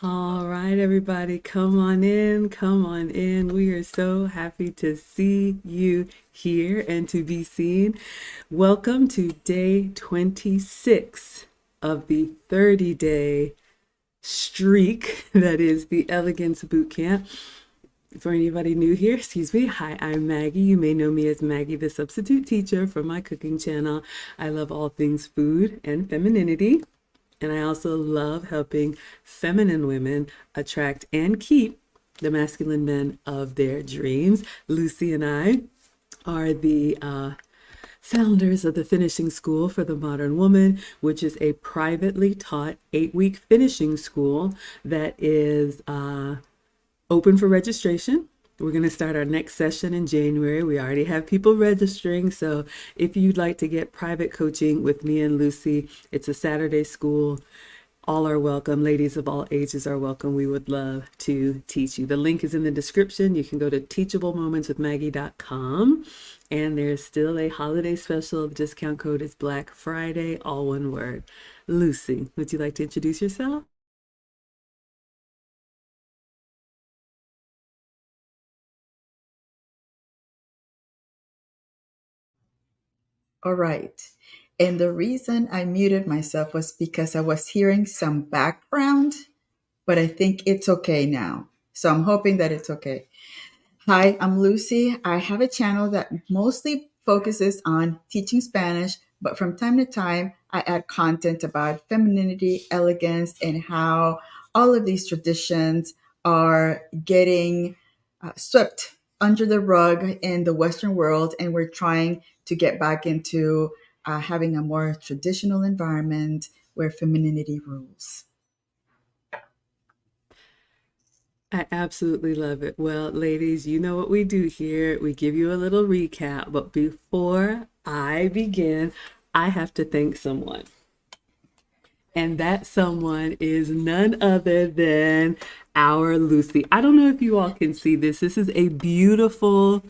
All right, everybody, come on in, come on in. We are so happy to see you here and to be seen. Welcome to day 26 of the 30-day streak that is the Elegance Boot Camp. For anybody new here, excuse me, hi, I'm Maggie. You may know me as Maggie, the substitute teacher from my cooking channel. I love all things food and femininity. And I also love helping feminine women attract and keep the masculine men of their dreams. Lucy and I are the founders of the Finishing School for the Modern Woman, which is a privately taught 8-week finishing school that is open for registration. We're going to start our next session in January. We already have people registering. So if you'd like to get private coaching with me and Lucy, it's a Saturday school. All are welcome. Ladies of all ages are welcome. We would love to teach you. The link is in the description. You can go to teachablemomentswithmaggie.com. And there's still a holiday special. The discount code is Black Friday, all one word. Lucy, would you like to introduce yourself? All right. And the reason I muted myself was because I was hearing some background, but I think it's okay now. So I'm hoping that it's okay. Hi, I'm Lucy. I have a channel that mostly focuses on teaching Spanish, but from time to time, I add content about femininity, elegance, and how all of these traditions are getting swept under the rug in the Western world, and we're trying to get back into having a more traditional environment where femininity rules. I absolutely love it. Well, ladies, you know what we do here. We give you a little recap, but before I begin, I have to thank someone. And that someone is none other than our Lucy. I don't know if you all can see this. This is a beautiful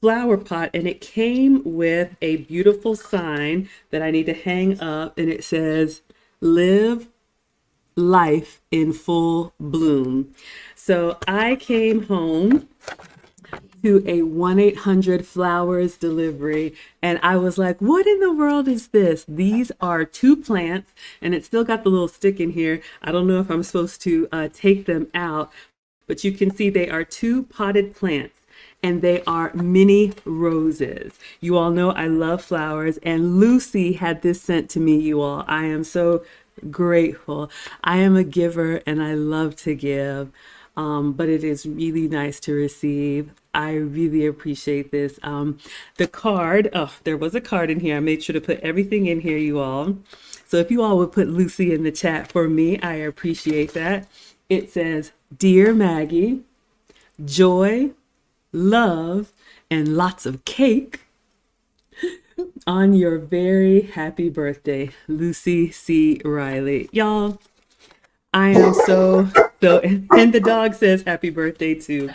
flower pot, and it came with a beautiful sign that I need to hang up, and it says, "Live life in full bloom." So I came home to a 1-800-Flowers delivery, and I was like, what in the world is this? These are two plants, and it's still got the little stick in here. I don't know if I'm supposed to take them out, but you can see they are two potted plants. And they are mini roses. You all know I love flowers, and Lucy had this sent to me, you all. I am so grateful. I am a giver and I love to give, but it is really nice to receive. I really appreciate this. The card, oh, there was a card in here. I made sure to put everything in here, you all. So if you all would put Lucy in the chat for me, I appreciate that. It says, "Dear Maggie, joy, love, and lots of cake on your very happy birthday, Lucy C. Riley." Y'all, I am so, and the dog says happy birthday too.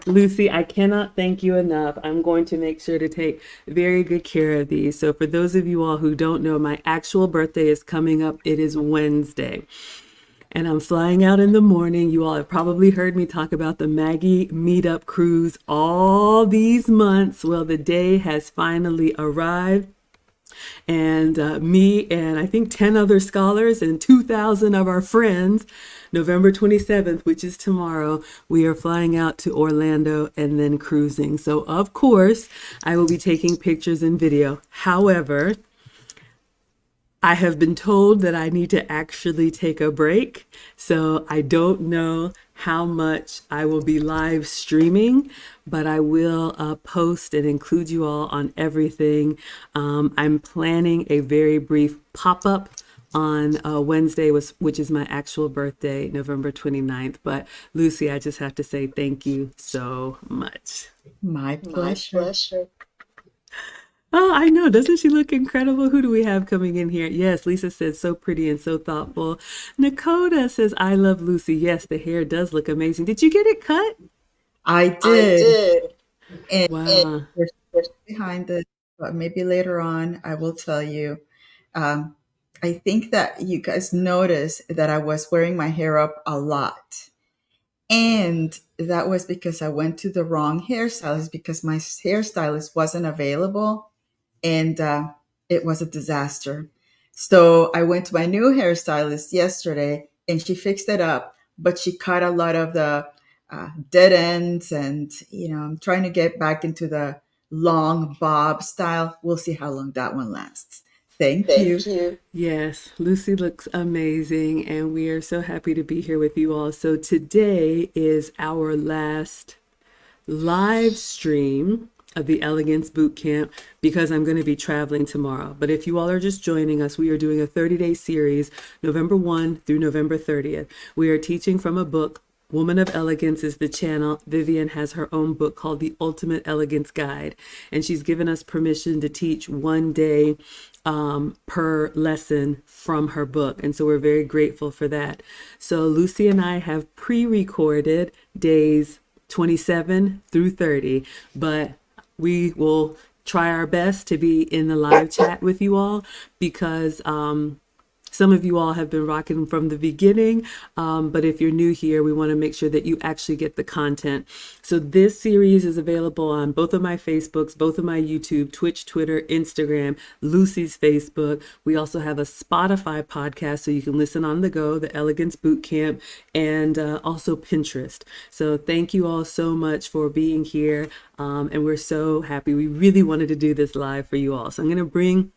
Lucy, I cannot thank you enough. I'm going to make sure to take very good care of these. So for those of you all who don't know, my actual birthday is coming up. It is Wednesday. And I'm flying out in the morning. You all have probably heard me talk about the Maggie Meetup Cruise all these months. Well, the day has finally arrived. And me and I think 10 other scholars and 2,000 of our friends, November 27th, which is tomorrow, we are flying out to Orlando and then cruising. So, of course, I will be taking pictures and video. However, I have been told that I need to actually take a break, so I don't know how much I will be live streaming, but I will post and include you all on everything. I'm planning a very brief pop-up on Wednesday, which is my actual birthday, November 29th. But Lucy, I just have to say thank you so much. My pleasure. Oh, I know. Doesn't she look incredible? Who do we have coming in here? Yes, Lisa says so pretty and so thoughtful. Nakota says, I love Lucy. Yes, the hair does look amazing. Did you get it cut? I did. And Wow. there's behind it, but maybe later on I will tell you. Um, I think that you guys noticed that I was wearing my hair up a lot. And that was because I went to the wrong hairstylist because my hairstylist wasn't available, and it was a disaster. So I went to my new hairstylist yesterday and she fixed it up, but she cut a lot of the dead ends. And, I'm trying to get back into the long bob style. We'll see how long that one lasts. Thank Thank you. you. Yes, Lucy looks amazing, and we are so happy to be here with you all. So, today is our last live stream of the Elegance Boot Camp because I'm going to be traveling tomorrow. But if you all are just joining us, we are doing a 30-day series, November 1 through November 30th. We are teaching from a book. Woman of Elegance is the channel. Vivienne has her own book called The Ultimate Elegance Guide, and she's given us permission to teach one day per lesson from her book. And so we're very grateful for that. So Lucy and I have pre-recorded days 27 through 30, but we will try our best to be in the live chat with you all because some of you all have been rocking from the beginning, but if you're new here, we want to make sure that you actually get the content. So this series is available on both of my Facebooks, both of my YouTube, Twitch, Twitter, Instagram, Lucy's Facebook. We also have a Spotify podcast so you can listen on the go, the Elegance Boot Camp, and also Pinterest. So thank you all so much for being here, and we're so happy. We really wanted to do this live for you all. So I'm going to bring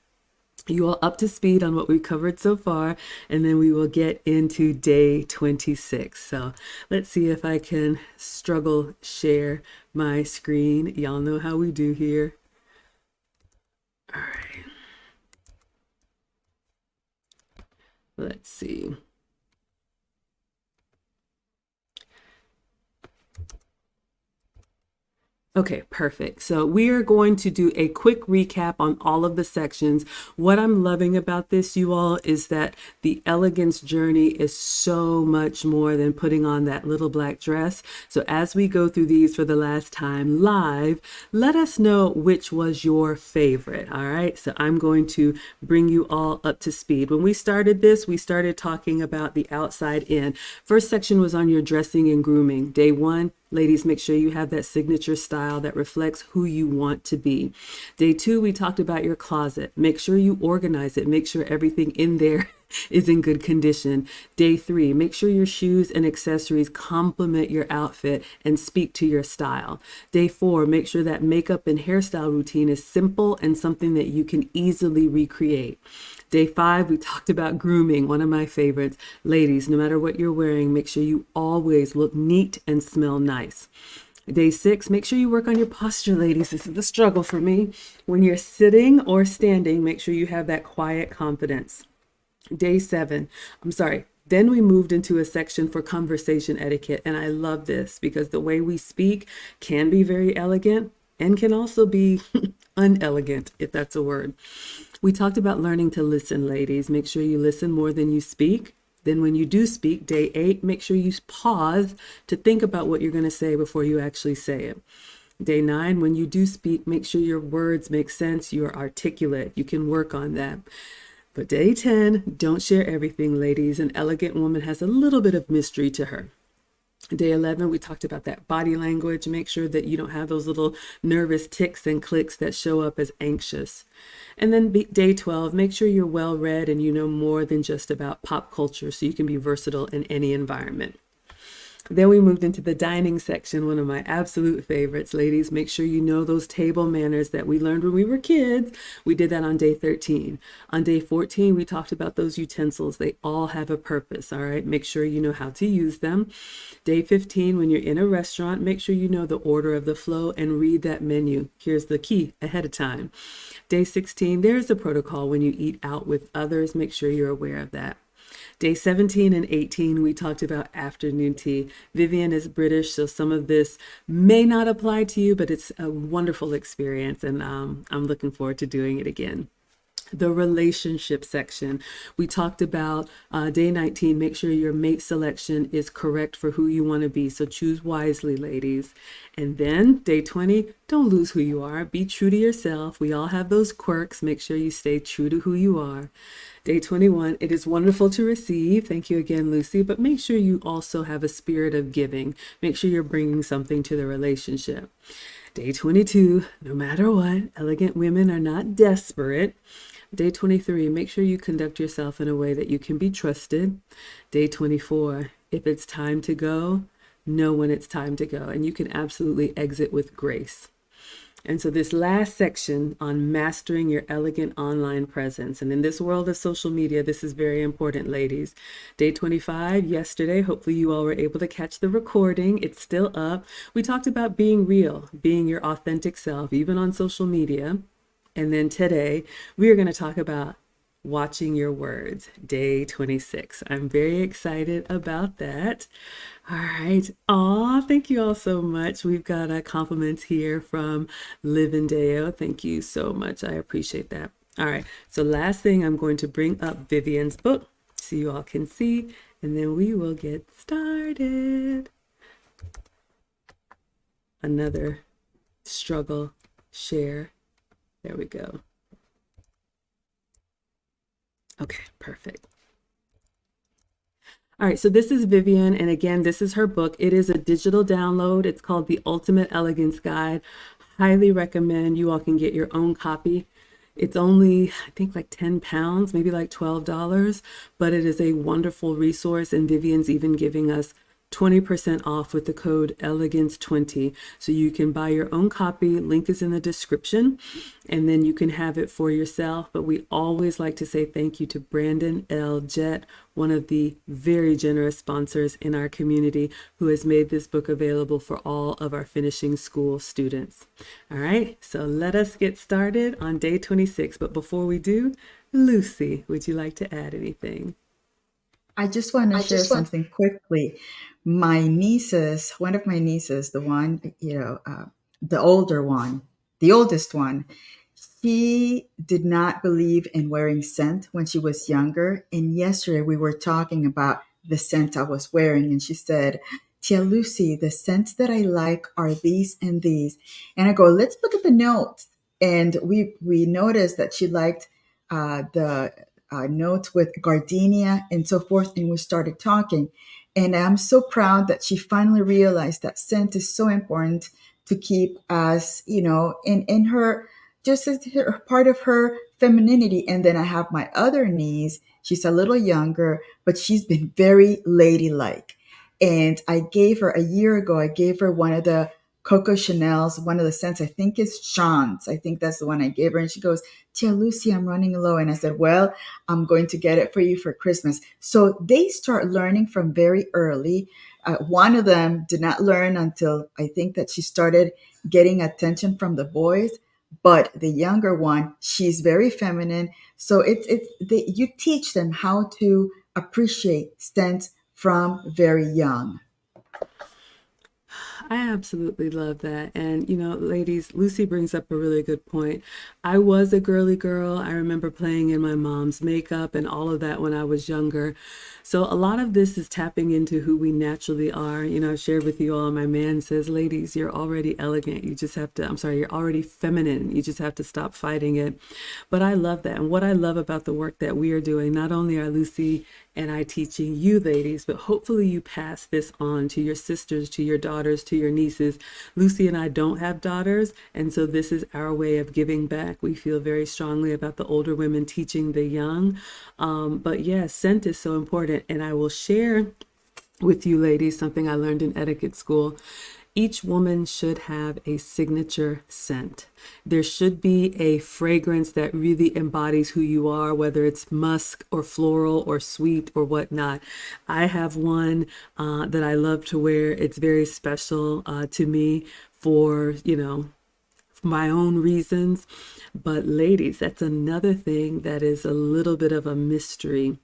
you all up to speed on what we've covered so far, and then we will get into day 26. So let's see if I can struggle share my screen. Y'all know how we do here. All right. Let's see. Okay, perfect. So we are going to do a quick recap on all of the sections. What I'm loving about this, you all, is that the elegance journey is so much more than putting on that little black dress. So as we go through these for the last time live, let us know which was your favorite. All right. So I'm going to bring you all up to speed. When we started this, we started talking about the outside in. First section was on your dressing and grooming. Day 1, ladies, make sure you have that signature style that reflects who you want to be. Day 2, we talked about your closet. Make sure you organize it. Make sure everything in there is in good condition. Day 3, make sure your shoes and accessories complement your outfit and speak to your style. Day 4, make sure that makeup and hairstyle routine is simple and something that you can easily recreate. Day 5, we talked about grooming, one of my favorites. Ladies, no matter what you're wearing, make sure you always look neat and smell nice. Day 6, make sure you work on your posture, ladies. This is the struggle for me. When you're sitting or standing, make sure you have that quiet confidence. Day 7, then we moved into a section for conversation etiquette. And I love this because the way we speak can be very elegant and can also be unelegant, if that's a word. We talked about learning to listen, ladies. Make sure you listen more than you speak. Then when you do speak, day 8, make sure you pause to think about what you're going to say before you actually say it. Day 9, when you do speak, make sure your words make sense. You're articulate. You can work on that. But day 10, don't share everything, ladies. An elegant woman has a little bit of mystery to her. Day 11, we talked about that body language. Make sure that you don't have those little nervous ticks and clicks that show up as anxious. And then day 12, make sure you're well read and you know more than just about pop culture so you can be versatile in any environment. Then we moved into the dining section, one of my absolute favorites. Ladies, make sure you know those table manners that we learned when we were kids. We did that on day 13. On day 14, we talked about those utensils. They all have a purpose, all right? Make sure you know how to use them. Day 15, when you're in a restaurant, make sure you know the order of the flow and read that menu. Here's the key ahead of time. Day 16, there's the protocol when you eat out with others. Make sure you're aware of that. Day 17 and 18, we talked about afternoon tea. Vivienne is British, so some of this may not apply to you, but it's a wonderful experience, and I'm looking forward to doing it again. The relationship section. We talked about day 19, make sure your mate selection is correct for who you want to be. So choose wisely, ladies. And then day 20, don't lose who you are. Be true to yourself. We all have those quirks. Make sure you stay true to who you are. Day 21, it is wonderful to receive. Thank you again, Lucy. But make sure you also have a spirit of giving. Make sure you're bringing something to the relationship. Day 22, no matter what, elegant women are not desperate. Day 23, make sure you conduct yourself in a way that you can be trusted. Day 24, if it's time to go, know when it's time to go, and you can absolutely exit with grace. And so this last section on mastering your elegant online presence. And in this world of social media, this is very important, ladies. Day 25, yesterday, hopefully you all were able to catch the recording. It's still up. We talked about being real, being your authentic self, even on social media. And then today, we are going to talk about watching your words, day 26. I'm very excited about that. All right. Aw, thank you all so much. We've got compliments here from Liv and Deo. Thank you so much. I appreciate that. All right. So last thing, I'm going to bring up Vivienne's book so you all can see, and then we will get started. Another struggle share. There we go. Okay, perfect. All right, so this is Vivienne, and again, this is her book. It is a digital download. It's called The Ultimate Elegance Guide. Highly recommend you all can get your own copy. It's only, I think, like 10 pounds, maybe like $12, but it is a wonderful resource, and Vivienne's even giving us 20% off with the code Elegance20. So you can buy your own copy. Link is in the description, and then you can have it for yourself. But we always like to say thank you to Brandon L. Jett, one of the very generous sponsors in our community, who has made this book available for all of our finishing school students. All right, so let us get started on day 26. But before we do, Lucy, would you like to add anything? I just want to share something quickly. My nieces, one of my nieces, the one, the older one, the oldest one, she did not believe in wearing scent when she was younger. And yesterday we were talking about the scent I was wearing. And she said, Tia Lucy, the scents that I like are these and these. And I go, let's look at the notes. And we noticed that she liked the notes with gardenia and so forth. And we started talking. And I'm so proud that she finally realized that scent is so important to keep as, in her, just as her, part of her femininity. And then I have my other niece. She's a little younger, but she's been very ladylike. And I gave her a year ago, I gave her one of the Coco Chanel's, one of the scents, I think is Sean's. I think that's the one I gave her. And she goes, Tia Lucy, I'm running low. And I said, well, I'm going to get it for you for Christmas. So they start learning from very early. One of them did not learn until I think that she started getting attention from the boys. But the younger one, she's very feminine. So you teach them how to appreciate scents from very young. I absolutely love that. And, ladies, Lucy brings up a really good point. I was a girly girl. I remember playing in my mom's makeup and all of that when I was younger. So a lot of this is tapping into who we naturally are. I've shared with you all, my man says, ladies, you're already elegant. You just have to, I'm sorry, you're already feminine. You just have to stop fighting it. But I love that. And what I love about the work that we are doing, not only are Lucy and I teaching you ladies, but hopefully you pass this on to your sisters, to your daughters, to your nieces. Lucy and I don't have daughters, and so this is our way of giving back. We feel very strongly about the older women teaching the young. But yes, scent is so important, and I will share with you ladies something I learned in etiquette school. Each woman should have a signature scent. There should be a fragrance that really embodies who you are, whether it's musk or floral or sweet or whatnot. I have one that I love to wear. It's very special to me for, my own reasons. But ladies, that's another thing that is a little bit of a mystery.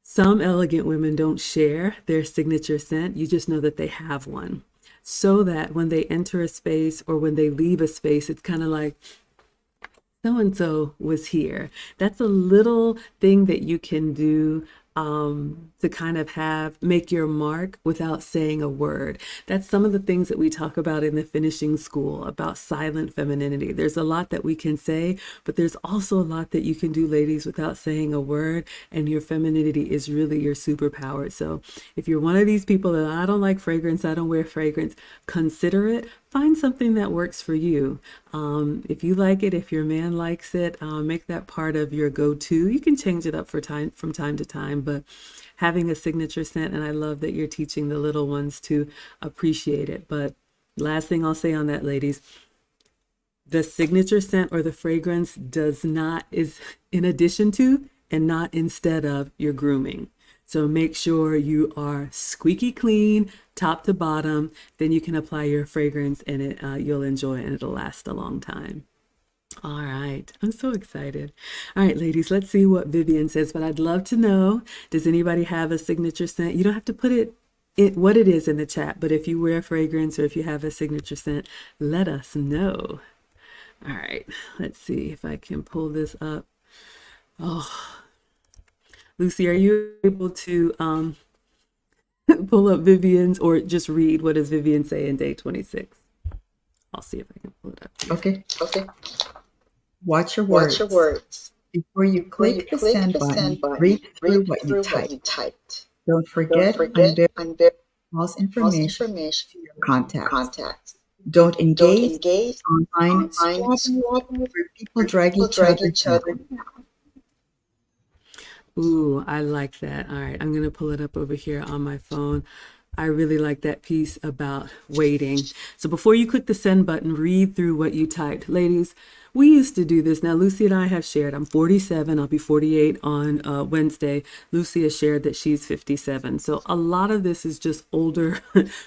Some elegant women don't share their signature scent. You just know that they have one. So that when they enter a space or when they leave a space, it's kind of like so and so was here. That's a little thing that you can do to kind of make your mark without saying a word. That's some of the things that we talk about in the finishing school about silent femininity. There's a lot that we can say, but there's also a lot that you can do, ladies, without saying a word. And your femininity is really your superpower. So if you're one of these people that I don't like fragrance, I don't wear fragrance, consider it. Find something that works for you. If you like it, if your man likes it, make that part of your go-to. You can change it up from time to time, but having a signature scent, and I love that you're teaching the little ones to appreciate it. But last thing I'll say on that, ladies, the signature scent or the fragrance is in addition to and not instead of your grooming. So make sure you are squeaky clean, top to bottom. Then you can apply your fragrance and you'll enjoy it and it'll last a long time. All right. I'm so excited. All right, ladies, let's see what Vivienne says. But I'd love to know, does anybody have a signature scent? You don't have to put what it is in the chat, but if you wear fragrance or if you have a signature scent, let us know. All right, let's see if I can pull this up. Oh, Lucy, are you able to pull up Vivienne's or just read what does Vivienne say in day 26? I'll see if I can pull it up here. Okay. Okay. Watch your Watch your words. words. Before you Before you click the click send the button, send button, read through read what you through what you typed. typed. Don't Don't forget forget unveil unveil false false information information to your contacts. contacts. Don't Don't engage engage online online squabbling squabbling where people where drag people each drag other each other down. down. Ooh, I like that. All right, I'm going to pull it up over here on my phone. I really like that piece about waiting. So before you click the send button, read through what you typed. Ladies, we used to do this. Now, Lucy and I have shared. I'm 47. I'll be 48 on Wednesday. Lucy has shared that she's 57. So a lot of this is just older.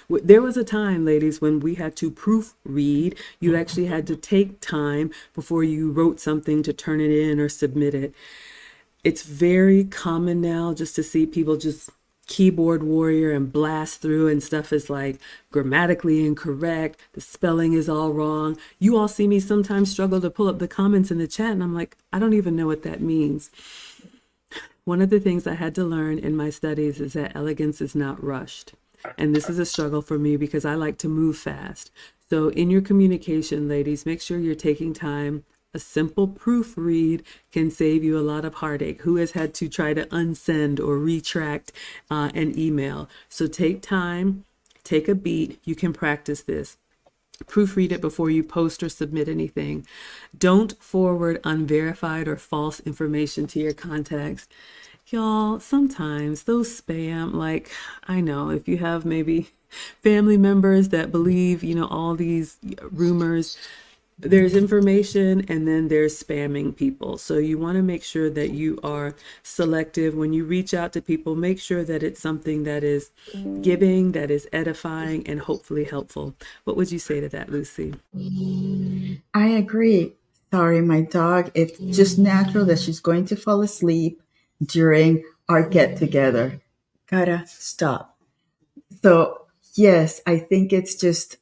There was a time, ladies, when we had to proofread. You actually had to take time before you wrote something to turn it in or submit it. It's very common now just to see people just keyboard warrior and blast through and stuff is like grammatically incorrect. The spelling is all wrong. You all see me sometimes struggle to pull up the comments in the chat and I'm like, I don't even know what that means. One of the things I had to learn in my studies is that elegance is not rushed. And this is a struggle for me because I like to move fast. So in your communication, ladies, make sure you're taking time. A simple proofread can save you a lot of heartache. Who has had to try to unsend or retract an email? So take time, take a beat. You can practice this. Proofread it before you post or submit anything. Don't forward unverified or false information to your contacts. Y'all, sometimes those spam, like, I know if you have maybe family members that believe, all these rumors, there's information and then there's spamming people. So you want to make sure that you are selective when you reach out to people. Make sure that it's something that is giving, that is edifying, and hopefully helpful. What would you say to that, Lucy? I agree. Sorry, my dog. It's just natural that she's going to fall asleep during our get together. Gotta stop. So yes, I think it's just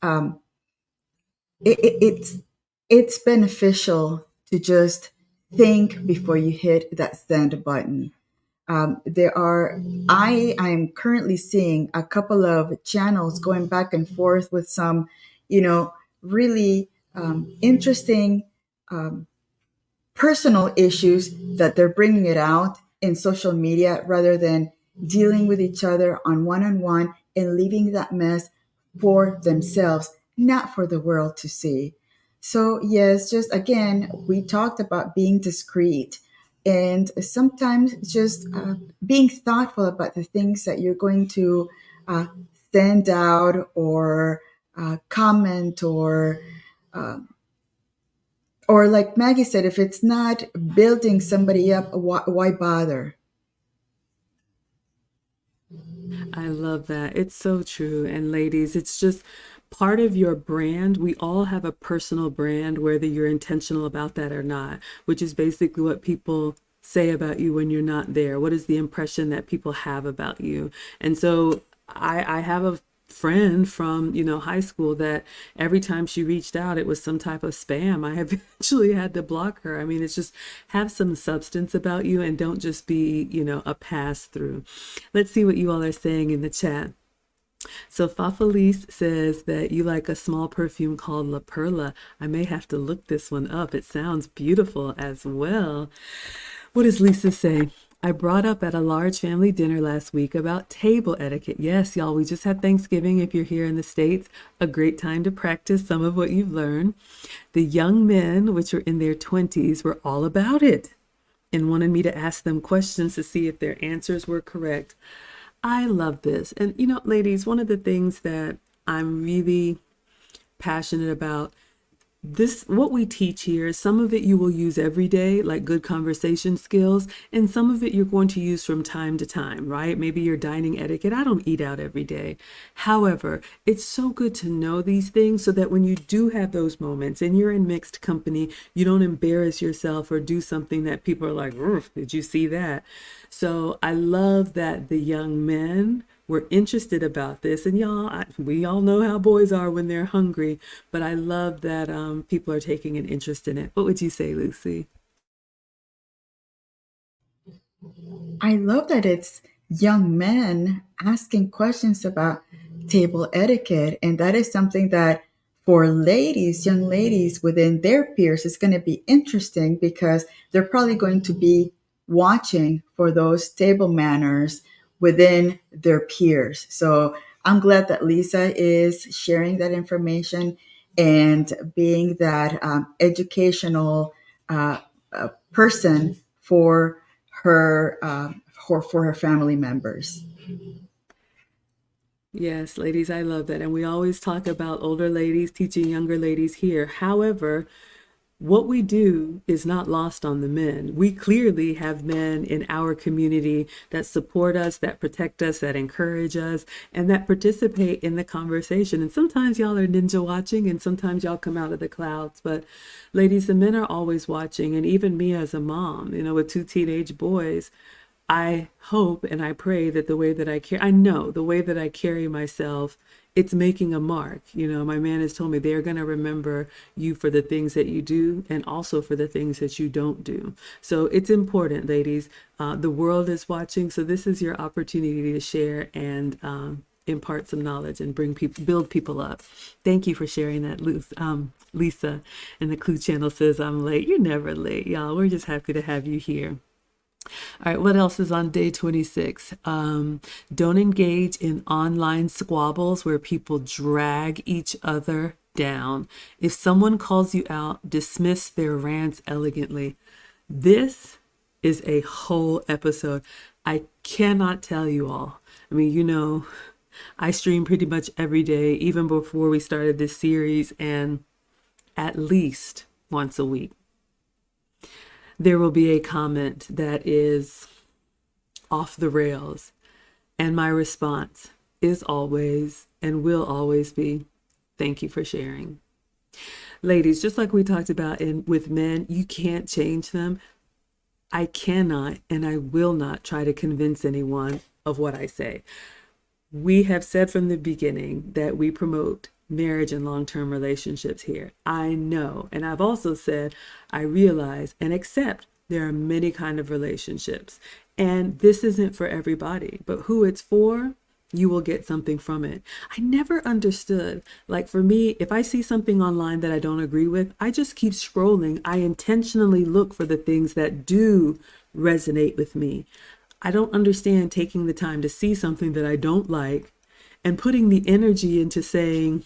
it, it, it's it's beneficial to just think before you hit that send button. There are I'm currently seeing a couple of channels going back and forth with some, really interesting personal issues that they're bringing it out in social media rather than dealing with each other on one and leaving that mess for themselves, not for the world to see. So, yes, just again, we talked about being discreet and sometimes just being thoughtful about the things that you're going to uh, send out or comment or like Maggie said, if it's not building somebody up, why bother? I love that. It's so true. And ladies, it's just part of your brand. We all have a personal brand, whether you're intentional about that or not, which is basically what people say about you when you're not there. What is the impression that people have about you? And so I have a friend from, high school that every time she reached out, it was some type of spam. I eventually had to block her. I mean, it's just have some substance about you and don't just be, a pass through. Let's see what you all are saying in the chat. So Fafalise says that you like a small perfume called La Perla. I may have to look this one up. It sounds beautiful as well. What does Lisa say? I brought up at a large family dinner last week about table etiquette. Yes, y'all, we just had Thanksgiving if you're here in the States. A great time to practice some of what you've learned. The young men, which are in their 20s, were all about it and wanted me to ask them questions to see if their answers were correct. I love this. And, ladies, one of the things that I'm really passionate about this, what we teach here, some of it you will use every day, like good conversation skills, and some of it you're going to use from time to time, right? Maybe your dining etiquette. I don't eat out every day. However, it's so good to know these things so that when you do have those moments and you're in mixed company, you don't embarrass yourself or do something that people are like, did you see that? So I love that the young men were interested about this. And y'all, we all know how boys are when they're hungry, but I love that people are taking an interest in it. What would you say, Lucy? I love that it's young men asking questions about table etiquette. And that is something that for ladies, young ladies within their peers, is going to be interesting because they're probably going to be watching for those table manners within their peers. So I'm glad that Lisa is sharing that information and being that educational person for her family members. Yes, ladies, I love that. And we always talk about older ladies teaching younger ladies here. However, what we do is not lost on the men. We clearly have men in our community that support us, that protect us, that encourage us, and that participate in the conversation. And sometimes y'all are ninja watching, and sometimes y'all come out of the clouds. But ladies, the men are always watching. And even me as a mom, with two teenage boys, I hope and I pray that the way that I know the way that I carry myself, it's making a mark. My man has told me they're going to remember you for the things that you do and also for the things that you don't do. So it's important, ladies. The world is watching. So this is your opportunity to share and impart some knowledge and build people up. Thank you for sharing that, Lisa. And the Clue Channel says I'm late. You're never late, y'all. We're just happy to have you here. All right, what else is on day 26? Don't engage in online squabbles where people drag each other down. If someone calls you out, dismiss their rants elegantly. This is a whole episode. I cannot tell you all. I mean, I stream pretty much every day, even before we started this series, and at least once a week there will be a comment that is off the rails. And my response is always and will always be, thank you for sharing. Ladies, just like we talked about with men, you can't change them. I cannot and I will not try to convince anyone of what I say. We have said from the beginning that we promote marriage and long-term relationships here. I know, and I've also said, I realize and accept there are many kind of relationships, and this isn't for everybody, but who it's for, you will get something from it. I never understood, like for me, if I see something online that I don't agree with, I just keep scrolling. I intentionally look for the things that do resonate with me. I don't understand taking the time to see something that I don't like and putting the energy into saying,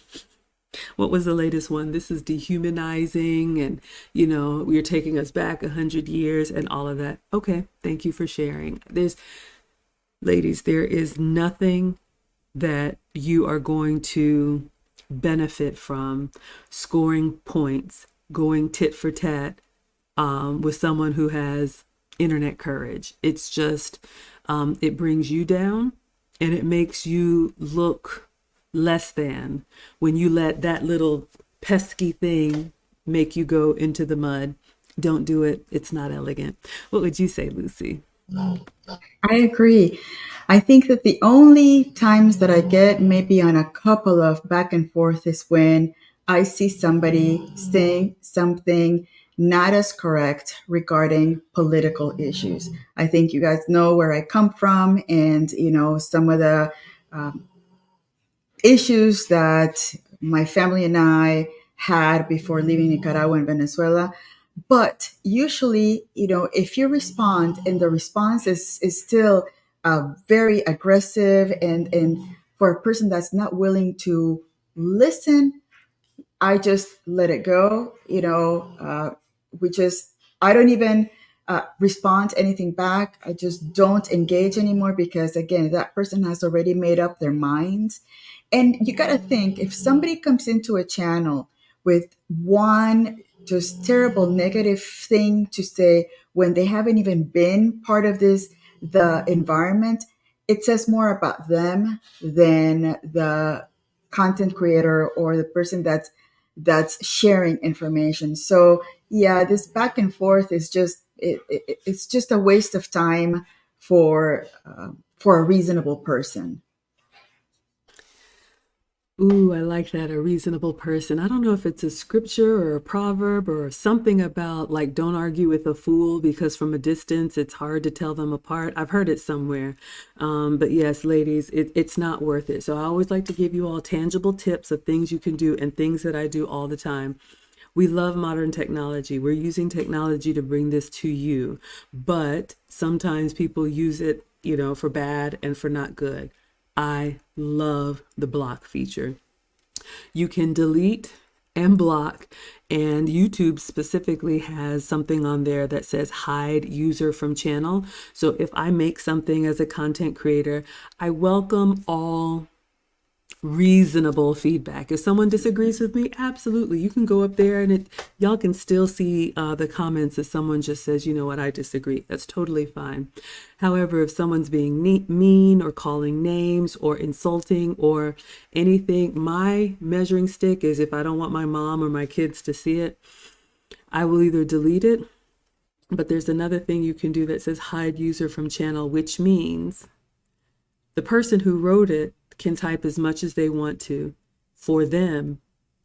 what was the latest one? This is dehumanizing and, you're taking us back 100 years and all of that. Okay, thank you for sharing. Ladies, there is nothing that you are going to benefit from scoring points, going tit for tat with someone who has internet courage. It's just, it brings you down and it makes you look less than when you let that little pesky thing make you go into the mud. Don't do it. It's not elegant. What would you say, Lucy? I agree. I think that the only times that I get maybe on a couple of back and forth is when I see somebody saying something not as correct regarding political issues. I think you guys know where I come from, and some of the um, issues that my family and I had before leaving Nicaragua and Venezuela. But usually, if you respond and the response is still very aggressive, and for a person that's not willing to listen, I just let it go. We just, I don't even respond to anything back. I just don't engage anymore because, again, that person has already made up their minds. And you got to think, if somebody comes into a channel with one just terrible negative thing to say when they haven't even been part of the environment, it says more about them than the content creator or the person that's sharing information. So yeah, this back and forth is just it's just a waste of time for a reasonable person. Ooh, I like that. A reasonable person. I don't know if it's a scripture or a proverb or something about like don't argue with a fool because from a distance it's hard to tell them apart. I've heard it somewhere. But yes, ladies, it's not worth it. So I always like to give you all tangible tips of things you can do and things that I do all the time. We love modern technology. We're using technology to bring this to you, but sometimes people use it, for bad and for not good. I love the block feature. You can delete and block, and YouTube specifically has something on there that says hide user from channel. So if I make something as a content creator, I welcome all reasonable feedback. If someone disagrees with me, absolutely, you can go up there and y'all can still see the comments if someone just says, you know what, I disagree. That's totally fine. However, if someone's being mean or calling names or insulting or anything, my measuring stick is if I don't want my mom or my kids to see it, I will either delete it, but there's another thing you can do that says hide user from channel, which means the person who wrote it can type as much as they want to. For them,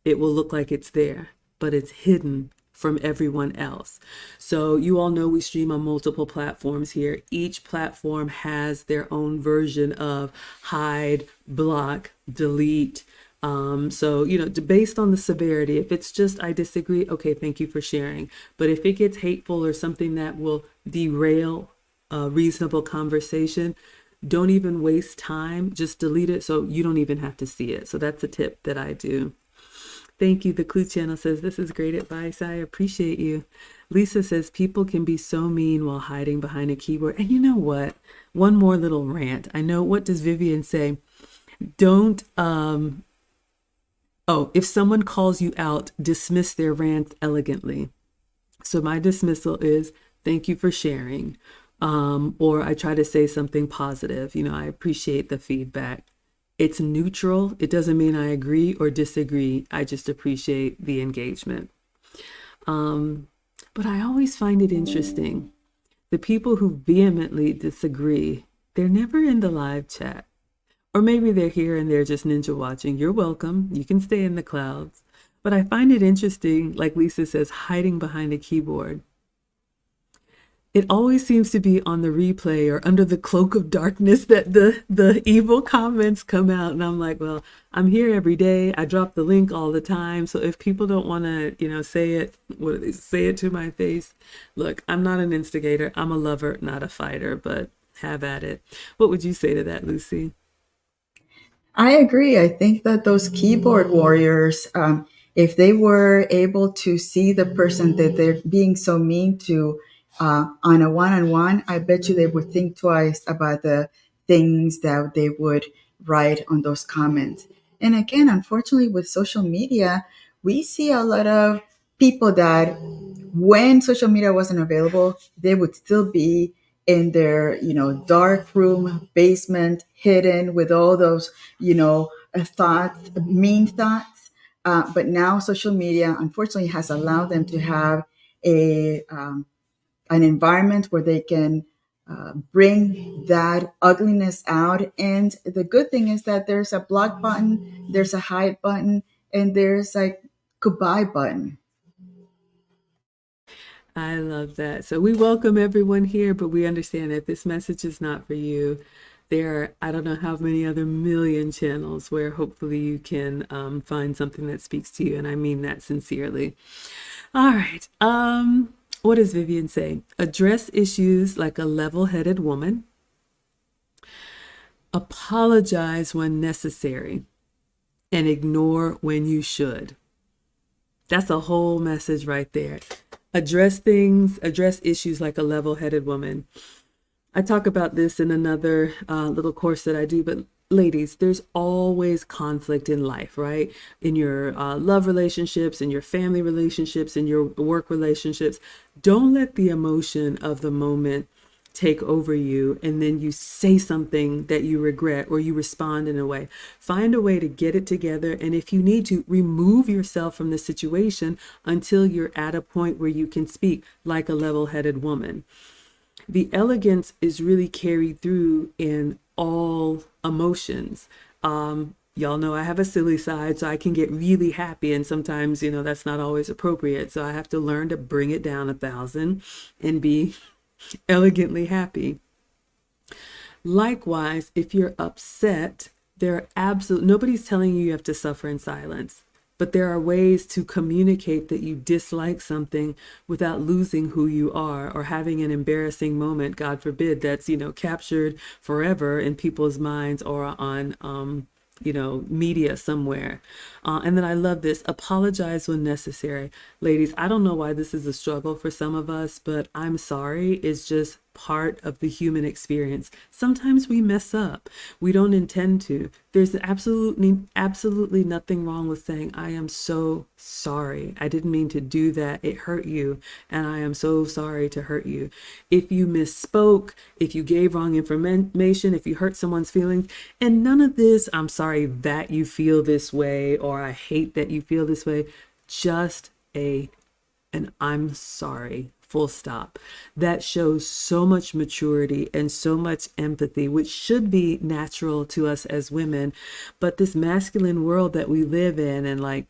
it will look like it's there, but it's hidden from everyone else. So you all know we stream on multiple platforms here. Each platform has their own version of hide, block, delete. So, based on the severity, if it's just, I disagree, okay, thank you for sharing. But if it gets hateful or something that will derail a reasonable conversation, don't even waste time. Just delete it so you don't even have to see it. So that's a tip that I do. Thank you. The Clue Channel says, this is great advice. I appreciate you. Lisa says, people can be so mean while hiding behind a keyboard. And you know what? One more little rant. I know, what does Vivienne say? Don't, if someone calls you out, dismiss their rant elegantly. So my dismissal is, thank you for sharing. Or I try to say something positive. I appreciate the feedback. It's neutral. It doesn't mean I agree or disagree. I just appreciate the engagement. But I always find it interesting. The people who vehemently disagree, they're never in the live chat. Or maybe they're here and they're just ninja watching. You're welcome. You can stay in the clouds. But I find it interesting, like Lisa says, hiding behind a keyboard. It always seems to be on the replay or under the cloak of darkness that the evil comments come out. And I'm like, well, I'm here every day. I drop the link all the time. So if people don't want to, say it, what do they say it to my face? Look, I'm not an instigator. I'm a lover, not a fighter, but have at it. What would you say to that, Lucy? I agree. I think that those keyboard warriors, if they were able to see the person that they're being so mean to on a one-on-one, I bet you they would think twice about the things that they would write on those comments. And again, unfortunately, with social media, we see a lot of people that when social media wasn't available, they would still be in their, dark room, basement, hidden with all those, thoughts, mean thoughts. But now social media, unfortunately, has allowed them to have a an environment where they can bring that ugliness out. And the good thing is that there's a block button, there's a hide button, and there's like goodbye button. I love that. So we welcome everyone here, but we understand if this message is not for you, there are, I don't know how many other million channels where hopefully you can find something that speaks to you. And I mean that sincerely. All right. What does Vivienne say? Address issues like a level-headed woman. Apologize when necessary and ignore when you should. That's a whole message right there. Address issues like a level-headed woman. I talk about this in another little course that I do, but ladies, there's always conflict in life, right? In your love relationships, in your family relationships, in your work relationships. Don't let the emotion of the moment take over you and then you say something that you regret or you respond in a way. Find a way to get it together. And if you need to, remove yourself from the situation until you're at a point where you can speak like a level-headed woman. The elegance is really carried through in all emotions. Y'all know I have a silly side, so I can get really happy, and sometimes, that's not always appropriate. So I have to learn to bring it down 1,000 and be elegantly happy. Likewise, if you're upset, nobody's telling you have to suffer in silence. But there are ways to communicate that you dislike something without losing who you are or having an embarrassing moment, God forbid, that's, captured forever in people's minds or on, media somewhere. And then I love this, apologize when necessary. Ladies, I don't know why this is a struggle for some of us, but I'm sorry is just part of the human experience. Sometimes we mess up. We don't intend to. There's absolutely nothing wrong with saying, I am so sorry. I didn't mean to do that. It hurt you. And I am so sorry to hurt you. If you misspoke, if you gave wrong information, if you hurt someone's feelings, and none of this, I'm sorry that you feel this way, or I hate that you feel this way, just and I'm sorry, full stop. That shows so much maturity and so much empathy, which should be natural to us as women. But this masculine world that we live in, and like,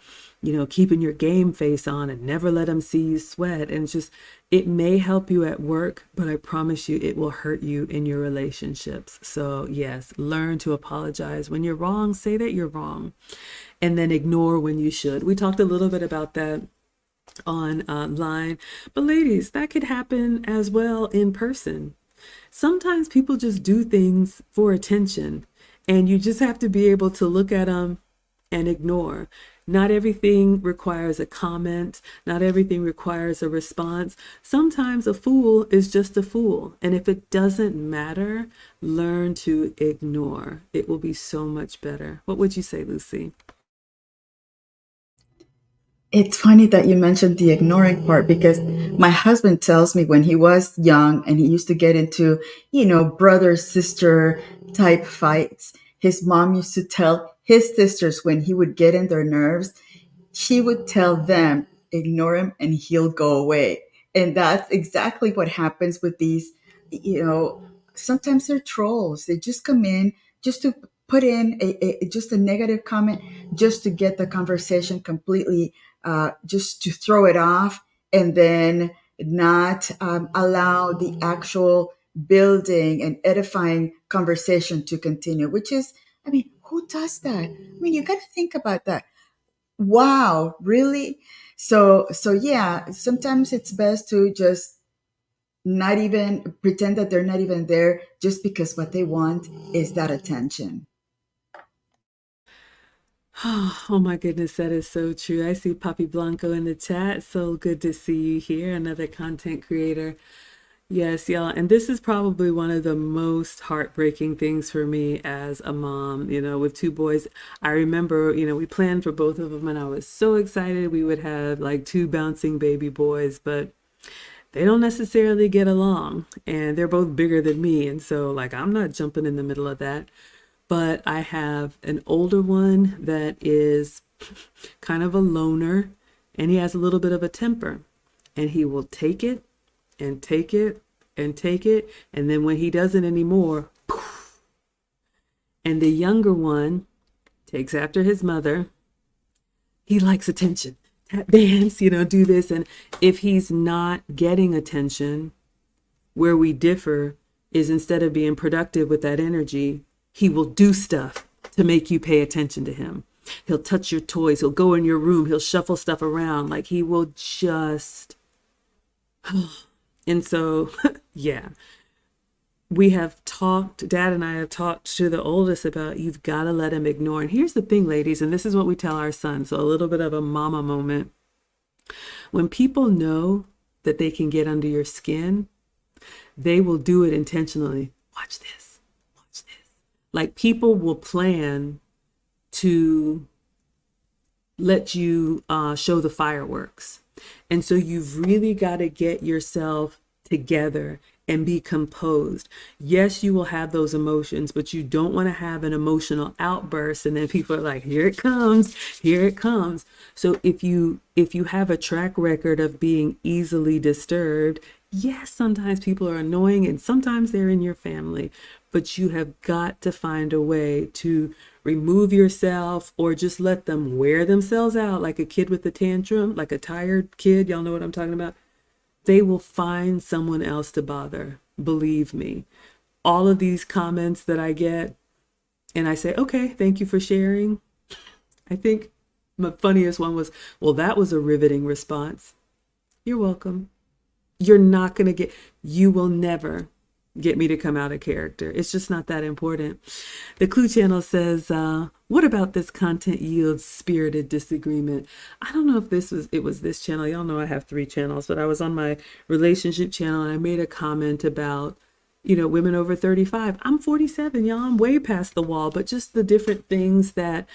keeping your game face on and never let them see you sweat. And it may help you at work, but I promise you it will hurt you in your relationships. So yes, learn to apologize. When you're wrong, say that you're wrong, and then ignore when you should. We talked a little bit about that online. But ladies, that could happen as well in person. Sometimes people just do things for attention, and you just have to be able to look at them and ignore. Not everything requires a comment. Not everything requires a response. Sometimes a fool is just a fool. And if it doesn't matter, learn to ignore. It will be so much better. What would you say, Lucy? It's funny that you mentioned the ignoring part because my husband tells me when he was young and he used to get into, brother sister type fights, his mom used to tell his sisters when he would get in their nerves, she would tell them, ignore him and he'll go away. And that's exactly what happens with these, you know, sometimes they're trolls. They just come in just to put in just a negative comment, just to get the conversation completely, just to throw it off, and then not allow the actual building and edifying conversation to continue, which is, I mean, who does that? I mean, you got to think about that. Wow, really? So yeah, sometimes it's best to just not even pretend that they're not even there just because what they want is that attention. Oh my goodness, that is so true. I see Papi Blanco in the chat. So good to see you here, another content creator. Yes, y'all. And this is probably one of the most heartbreaking things for me as a mom, with two boys. I remember, we planned for both of them and I was so excited we would have like two bouncing baby boys, but they don't necessarily get along and they're both bigger than me. And so, like, I'm not jumping in the middle of that. But I have an older one that is kind of a loner and he has a little bit of a temper and he will take it and take it and take it. And then when he doesn't anymore, and the younger one takes after his mother. He likes attention. Tap dance, do this. And if he's not getting attention, where we differ is instead of being productive with that energy, he will do stuff to make you pay attention to him. He'll touch your toys. He'll go in your room. He'll shuffle stuff around. Like he will just. And so, yeah, we have talked, Dad and I have talked to the oldest about you've got to let him ignore. And here's the thing, ladies, and this is what we tell our sons. So a little bit of a mama moment. When people know that they can get under your skin, they will do it intentionally. Watch this. Watch this. Like people will plan to let you show the fireworks. And so you've really got to get yourself together and be composed. Yes, you will have those emotions, but you don't want to have an emotional outburst and then people are like, here it comes, here it comes. So if you have a track record of being easily disturbed, yes, sometimes people are annoying and sometimes they're in your family, but you have got to find a way to remove yourself or just let them wear themselves out like a kid with a tantrum, like a tired kid. Y'all know what I'm talking about? They will find someone else to bother. Believe me. All of these comments that I get, and I say, okay, thank you for sharing. I think my funniest one was, well, that was a riveting response. You're welcome. You're not going to you will never get me to come out of character. It's just not that important. The Clue Channel says, what about this content yields spirited disagreement? I don't know if it was this channel. Y'all know I have 3 channels, but I was on my relationship channel and I made a comment about, women over 35. I'm 47, y'all. I'm way past the wall, but just the different things that,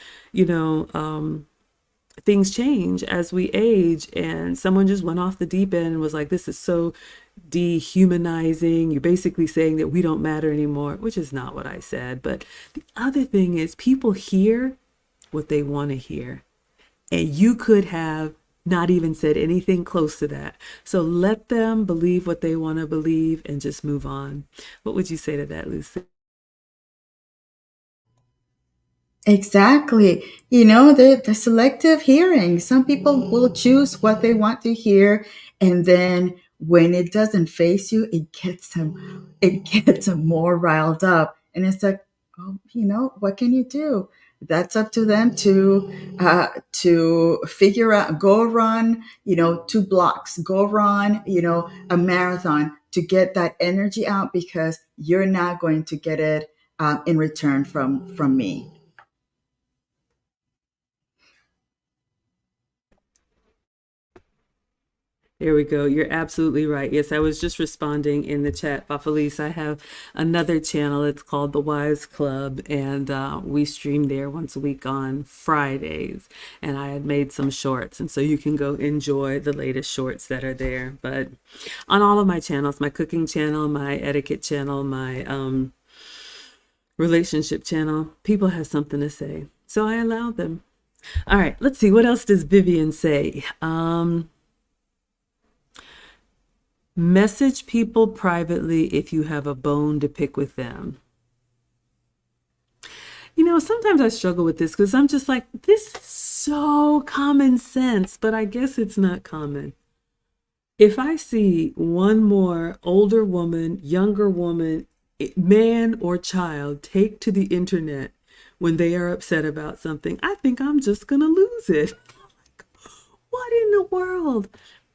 things change as we age, and someone just went off the deep end and was like, this is so dehumanizing. You're basically saying that we don't matter anymore, which is not what I said. But the other thing is people hear what they want to hear, and you could have not even said anything close to that. So let them believe what they want to believe and just move on. What would you say to that, Lucy? Exactly. The selective hearing. Some people will choose what they want to hear, and then when it doesn't face you, it gets them more riled up. And it's like, oh, what can you do? That's up to them to figure out. Go run, 2 blocks. Go run, a marathon to get that energy out because you're not going to get it in return from me. There we go. You're absolutely right. Yes, I was just responding in the chat. Felice, I have another channel. It's called The Wise Club, and we stream there once a week on Fridays. And I had made some shorts, and so you can go enjoy the latest shorts that are there. But on all of my channels, my cooking channel, my etiquette channel, my relationship channel, people have something to say. So I allow them. All right, let's see. What else does Vivienne say? Message people privately if you have a bone to pick with them. Sometimes I struggle with this because I'm just like, this is so common sense, but I guess it's not common. If I see one more older woman, younger woman, man or child take to the internet when they are upset about something, I think I'm just going to lose it. What in the world?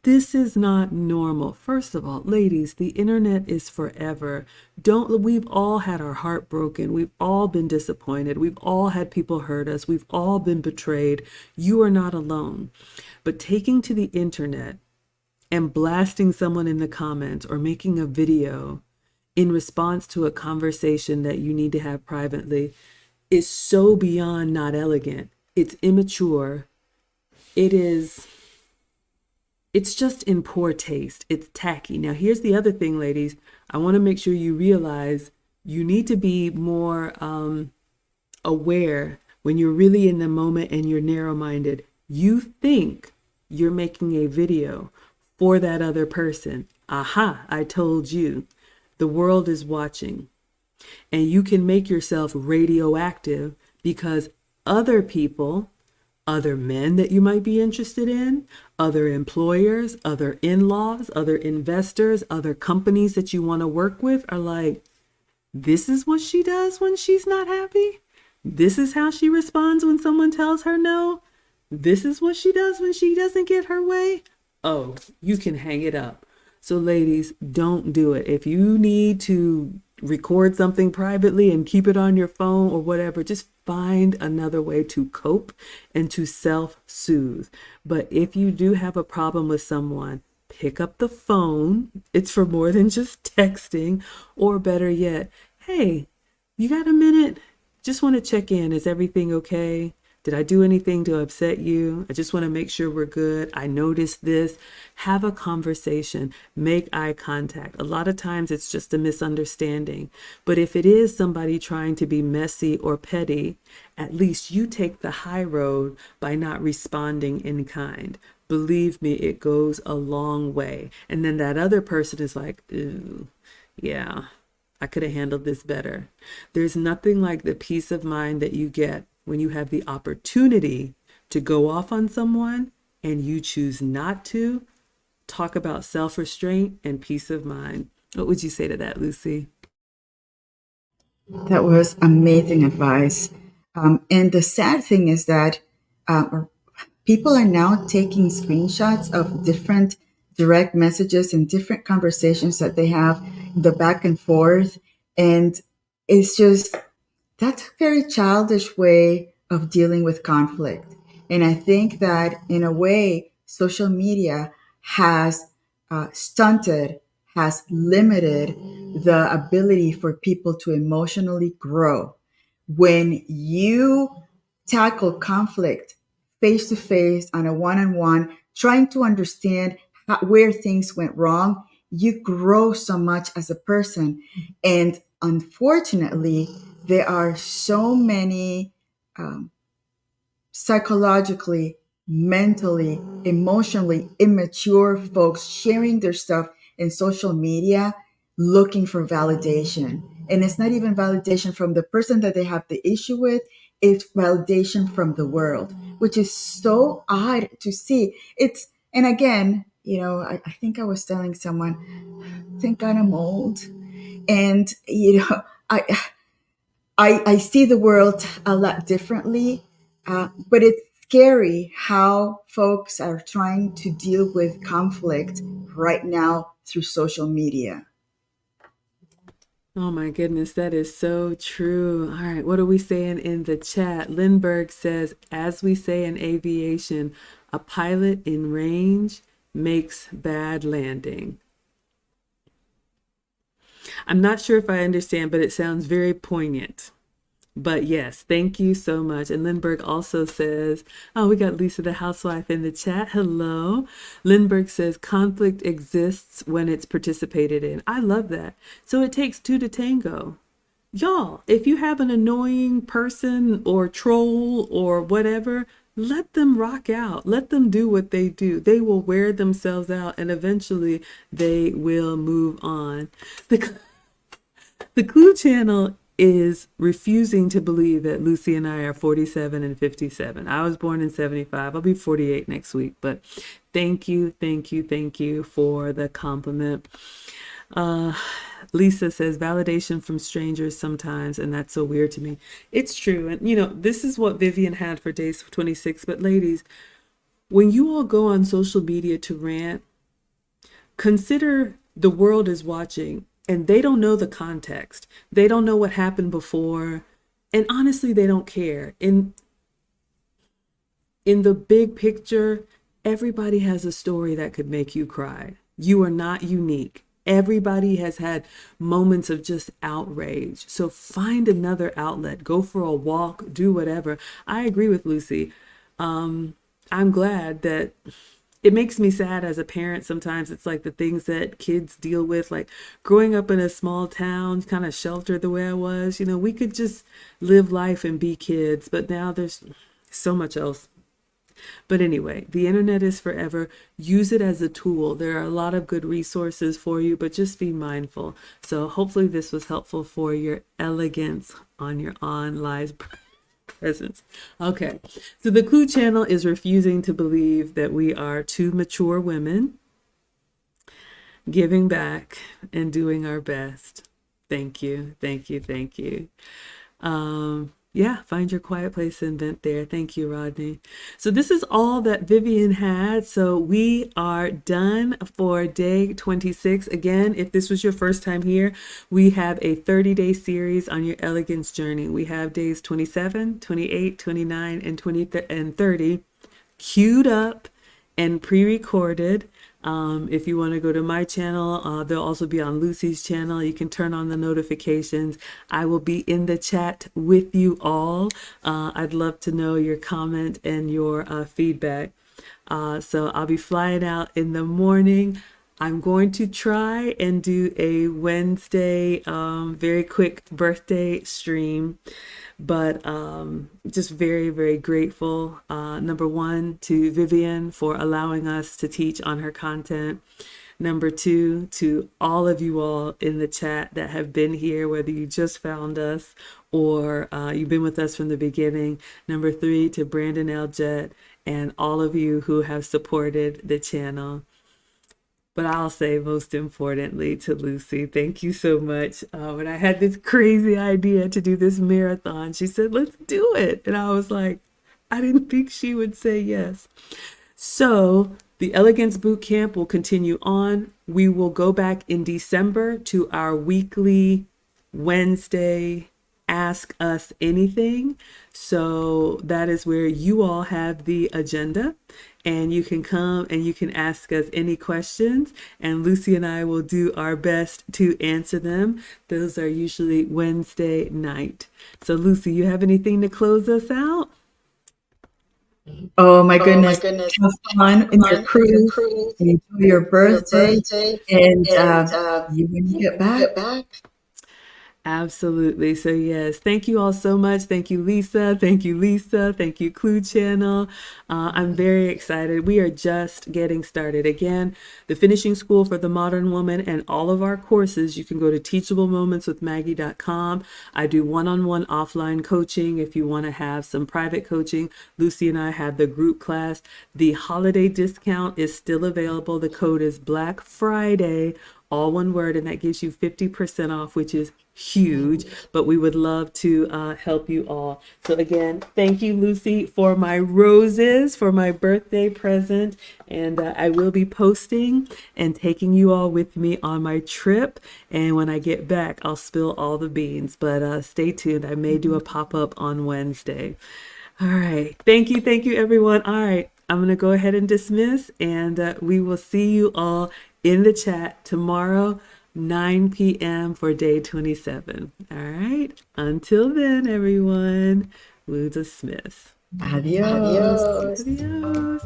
This is not normal. First of all, ladies, the internet is forever. We've all had our heart broken. We've all been disappointed. We've all had people hurt us. We've all been betrayed. You are not alone. But taking to the internet and blasting someone in the comments or making a video in response to a conversation that you need to have privately is so beyond not elegant. It's immature. It's just in poor taste. It's tacky. Now, here's the other thing, ladies. I want to make sure you realize you need to be more aware when you're really in the moment and you're narrow-minded. You think you're making a video for that other person. Aha, I told you. The world is watching. And you can make yourself radioactive because other people, other men that you might be interested in, other employers, other in laws, other investors, other companies that you want to work with are like, this is what she does when she's not happy. This is how she responds when someone tells her no. This is what she does when she doesn't get her way. Oh, you can hang it up. So, ladies, don't do it. If you need to record something privately and keep it on your phone or whatever, just find another way to cope and to self soothe. But if you do have a problem with someone, pick up the phone. It's for more than just texting, or better yet, hey, you got a minute? Just want to check in. Is everything okay? Did I do anything to upset you? I just want to make sure we're good. I noticed this. Have a conversation. Make eye contact. A lot of times it's just a misunderstanding. But if it is somebody trying to be messy or petty, at least you take the high road by not responding in kind. Believe me, it goes a long way. And then that other person is like, ooh, yeah, I could have handled this better. There's nothing like the peace of mind that you get when you have the opportunity to go off on someone and you choose not to. Talk about self-restraint and peace of mind. What would you say to that, Lucy? That was amazing advice. And the sad thing is that people are now taking screenshots of different direct messages and different conversations that they have, the back and forth. And it's just, that's a very childish way of dealing with conflict. And I think that in a way, social media has stunted, has limited the ability for people to emotionally grow. When you tackle conflict face to face on a one on one, trying to understand where things went wrong, you grow so much as a person. And unfortunately, there are so many um, psychologically, mentally, emotionally immature folks sharing their stuff in social media looking for validation. And it's not even validation from the person that they have the issue with, it's validation from the world, which is so odd to see. It's, and again, I think I was telling someone, I think I'm old. And, I see the world a lot differently, but it's scary how folks are trying to deal with conflict right now through social media. Oh my goodness, that is so true. All right, what are we saying in the chat? Lindbergh says, as we say in aviation, a pilot in range makes bad landing. I'm not sure if I understand, but it sounds very poignant. But yes, thank you so much. And Lindbergh also says, oh, we got Lisa the housewife in the chat. Hello. Lindbergh says, conflict exists when it's participated in. I love that. So it takes two to tango. Y'all, if you have an annoying person or troll or whatever, let them rock out. Let them do what they do. They will wear themselves out and eventually they will move on. The the Clue Channel is refusing to believe that Lucy and I are 47 and 57. I was born in 75. I'll be 48 next week. But thank you, thank you, thank you for the compliment. Uh, Lisa says validation from strangers sometimes, and that's so weird to me. It's true. And, this is what Vivienne had for day 26. But ladies, when you all go on social media to rant, consider the world is watching and they don't know the context. They don't know what happened before. And honestly, they don't care. In the big picture, everybody has a story that could make you cry. You are not unique. Everybody has had moments of just outrage. So find another outlet. Go for a walk, do whatever. I agree with Lucy. I'm glad that it makes me sad as a parent. Sometimes it's like the things that kids deal with, like growing up in a small town, kind of sheltered the way I was. We could just live life and be kids, but now there's so much else But anyway, the internet is forever. Use it as a tool. There are a lot of good resources for you, but just be mindful. So hopefully this was helpful for your elegance on your online presence. Okay, so the Clue channel is refusing to believe that we are two mature women giving back and doing our best. Thank you, thank you, thank you. Yeah, find your quiet place and vent there. Thank you, Rodney. So this is all that Vivienne had. So we are done for day 26. Again, if this was your first time here, we have a 30-day series on your elegance journey. We have days 27, 28, 29, and 20 and 30 queued up and pre-recorded. If you want to go to my channel, they'll also be on Lucy's channel. You can turn on the notifications. I will be in the chat with you all. I'd love to know your comment and your feedback. So I'll be flying out in the morning. I'm going to try and do a Wednesday, very quick birthday stream, but just very, very grateful. Number one, to Vivienne for allowing us to teach on her content. Number two, to all of you all in the chat that have been here, whether you just found us or you've been with us from the beginning. Number three, to Brandon Eljet and all of you who have supported the channel. But I'll say most importantly to Lucy, thank you so much. When I had this crazy idea to do this marathon, she said, let's do it. And I was like, I didn't think she would say yes. So the Elegance Bootcamp will continue on. We will go back in December to our weekly Wednesday Ask Us Anything. So that is where you all have the agenda and you can come and you can ask us any questions, and Lucy and I will do our best to answer them. Those are usually Wednesday night. So Lucy, you have anything to close us out? Oh my Oh my goodness. goodness. Have fun in your Fun in your cruise cruise and enjoy your and your birthday. birthday. And And you, when you you get get back, back. Absolutely. So yes, thank you all so much. Thank you, Lisa. Thank you, Lisa. Thank you, Clue Channel. I'm very excited. We are just getting started. Again, the Finishing School for the Modern Woman and all of our courses, you can go to teachablemomentswithmaggie.com. I do one-on-one offline coaching. If you want to have some private coaching, Lucy and I have the group class. The holiday discount is still available. The code is Black Friday, all one word, and that gives you 50% off, which is huge. But we would love to help you all. So again, thank you, Lucy, for my roses for my birthday present. And I will be posting and taking you all with me on my trip. And when I get back, I'll spill all the beans. But stay tuned. I may do a pop-up on Wednesday. All right. Thank you, everyone. All right. I'm going to go ahead and dismiss, and we will see you all in the chat tomorrow, 9 p.m. for day 27. All right. Until then, everyone, we'll dismiss. adios. Adios. Adios.